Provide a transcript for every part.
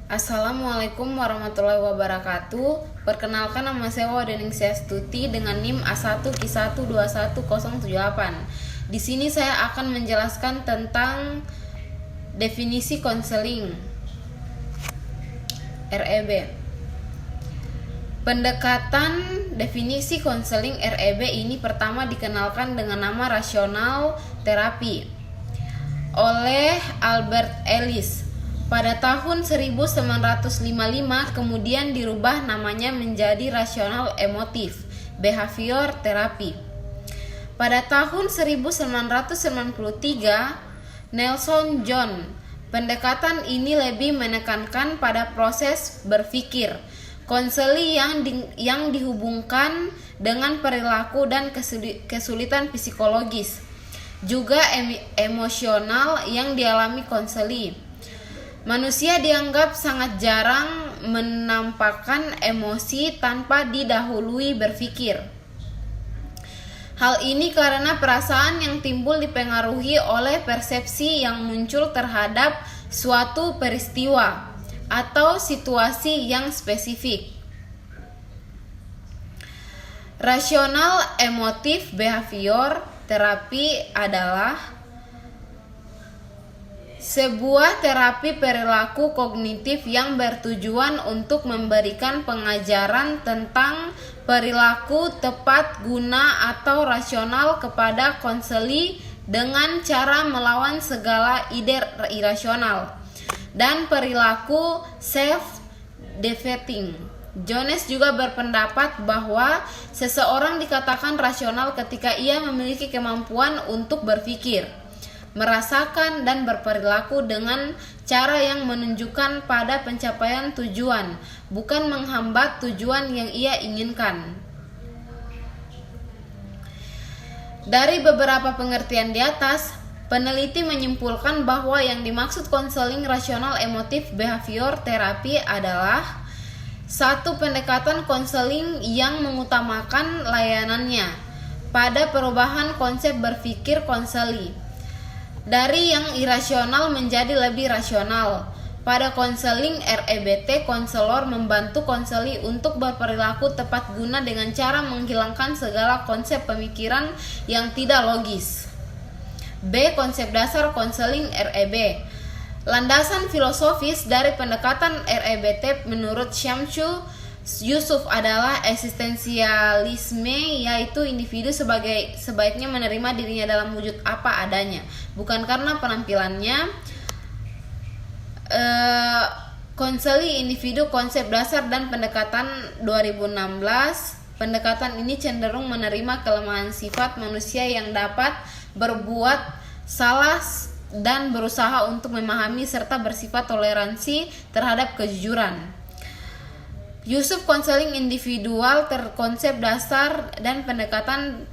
Assalamualaikum warahmatullahi wabarakatuh. Perkenalkan, nama saya Wadeningsih Astuti dengan NIM A1Q1210178. Di sini saya akan menjelaskan tentang definisi konseling REB. Pendekatan definisi konseling REB ini pertama dikenalkan dengan nama rasional terapi oleh Albert Ellis pada tahun 1955, kemudian dirubah namanya menjadi rasional emotif behavior therapy. Pada tahun 1993, Nelson John, pendekatan ini lebih menekankan pada proses berpikir. Konseli yang dihubungkan dengan perilaku dan kesulitan psikologis, juga emosional yang dialami konseli. Manusia dianggap sangat jarang menampakkan emosi tanpa didahului berpikir. Hal ini karena perasaan yang timbul dipengaruhi oleh persepsi yang muncul terhadap suatu peristiwa atau situasi yang spesifik. Rasional emotif behavior terapi adalah sebuah terapi perilaku kognitif yang bertujuan untuk memberikan pengajaran tentang perilaku tepat guna atau rasional kepada konseli dengan cara melawan segala ide irasional dan perilaku self-defeating. Jones juga berpendapat bahwa seseorang dikatakan rasional ketika ia memiliki kemampuan untuk berpikir, merasakan dan berperilaku dengan cara yang menunjukkan pada pencapaian tujuan, bukan menghambat tujuan yang ia inginkan. Dari beberapa pengertian di atas, peneliti menyimpulkan bahwa yang dimaksud konseling rasional emotif behavior terapi adalah satu pendekatan konseling yang mengutamakan layanannya pada perubahan konsep berpikir konseli dari yang irasional menjadi lebih rasional. Pada konseling REBT, konselor membantu konseli untuk berperilaku tepat guna dengan cara menghilangkan segala konsep pemikiran yang tidak logis. B. Konsep dasar konseling REB. Landasan filosofis dari pendekatan REBT menurut Syamsul Yusuf adalah eksistensialisme, yaitu individu sebaiknya menerima dirinya dalam wujud apa adanya, bukan karena penampilannya. Konseli individu, konsep dasar dan pendekatan 2016. Pendekatan ini cenderung menerima kelemahan sifat manusia yang dapat berbuat salah dan berusaha untuk memahami serta bersifat toleransi terhadap kejujuran. Yusuf konseling individual terkonsep dasar dan pendekatan.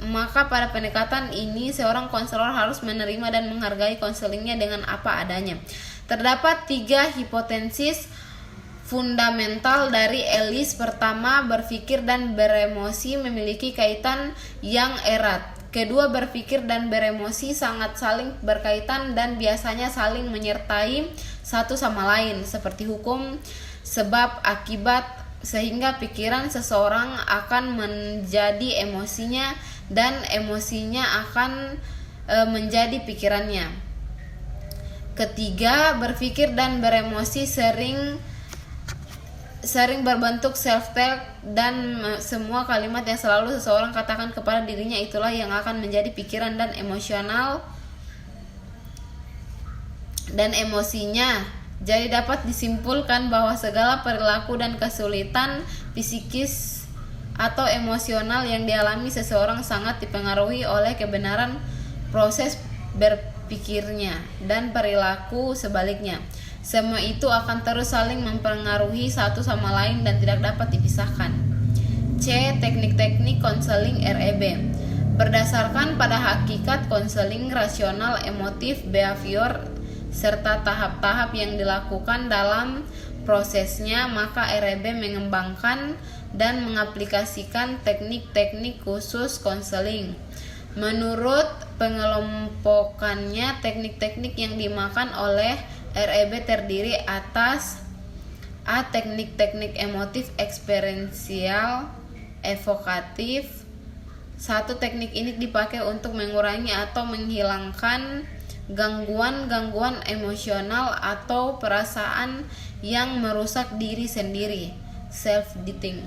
Maka pada pendekatan ini seorang konselor harus menerima dan menghargai konselingnya dengan apa adanya. Terdapat 3 hipotesis fundamental dari Ellis. Pertama, berpikir dan beremosi memiliki kaitan yang erat. Kedua, berpikir dan beremosi sangat saling berkaitan dan biasanya saling menyertai satu sama lain, seperti hukum sebab akibat, sehingga pikiran seseorang akan menjadi emosinya dan emosinya akan menjadi pikirannya. Ketiga, berpikir dan beremosi sering berbentuk self-talk dan semua kalimat yang selalu seseorang katakan kepada dirinya itulah yang akan menjadi pikiran dan emosional dan emosinya. Jadi dapat disimpulkan bahwa segala perilaku dan kesulitan psikis atau emosional yang dialami seseorang sangat dipengaruhi oleh kebenaran proses berpikirnya dan perilaku sebaliknya. Semua itu akan terus saling mempengaruhi satu sama lain dan tidak dapat dipisahkan. C. Teknik-teknik konseling REB. Berdasarkan pada hakikat konseling rasional emotif behavior serta tahap-tahap yang dilakukan dalam prosesnya, maka REB mengembangkan dan mengaplikasikan teknik-teknik khusus konseling. Menurut pengelompokannya, teknik-teknik yang dimakan oleh REB terdiri atas A. Teknik-teknik emotif eksperensial evokatif. Satu, teknik ini dipakai untuk mengurangi atau menghilangkan gangguan-gangguan emosional atau perasaan yang merusak diri sendiri, self-deathing.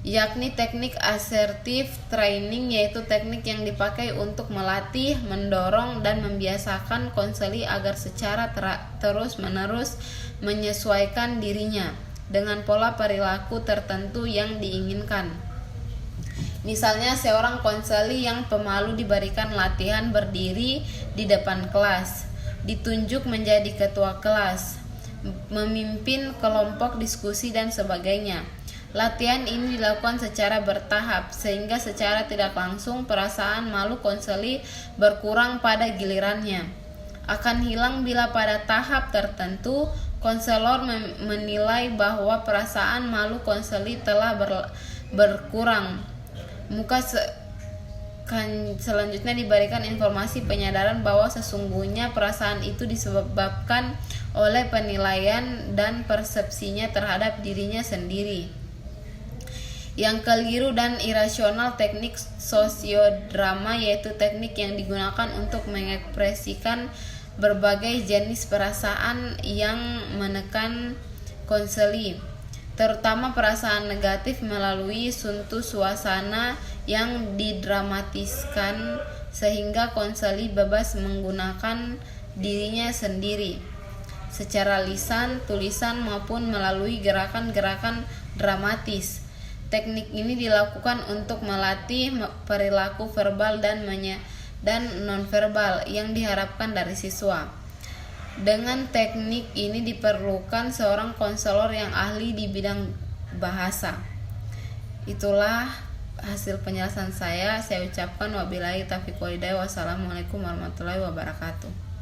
Yakni teknik assertive training, yaitu teknik yang dipakai untuk melatih, mendorong, dan membiasakan konseli agar secara terus-menerus menyesuaikan dirinya dengan pola perilaku tertentu yang diinginkan. Misalnya, seorang konseli yang pemalu diberikan latihan berdiri di depan kelas, ditunjuk menjadi ketua kelas, memimpin kelompok diskusi, dan sebagainya. Latihan ini dilakukan secara bertahap, sehingga secara tidak langsung perasaan malu konseli berkurang pada gilirannya. Akan hilang bila pada tahap tertentu konselor menilai bahwa perasaan malu konseli telah berkurang. Selanjutnya diberikan informasi penyadaran bahwa sesungguhnya perasaan itu disebabkan oleh penilaian dan persepsinya terhadap dirinya sendiri. Yang keliru dan irasional teknik sosiodrama, yaitu teknik yang digunakan untuk mengekspresikan berbagai jenis perasaan yang menekan konseli, terutama perasaan negatif melalui suntu suasana yang didramatiskan sehingga konseli bebas menggunakan dirinya sendiri secara lisan, tulisan, maupun melalui gerakan-gerakan dramatis. Teknik ini dilakukan untuk melatih perilaku verbal dan nonverbal yang diharapkan dari siswa. Dengan teknik ini diperlukan seorang konselor yang ahli di bidang bahasa. Itulah hasil penjelasan saya. Saya ucapkan wabillahi taufiq walhidayah. Wassalamualaikum warahmatullahi wabarakatuh.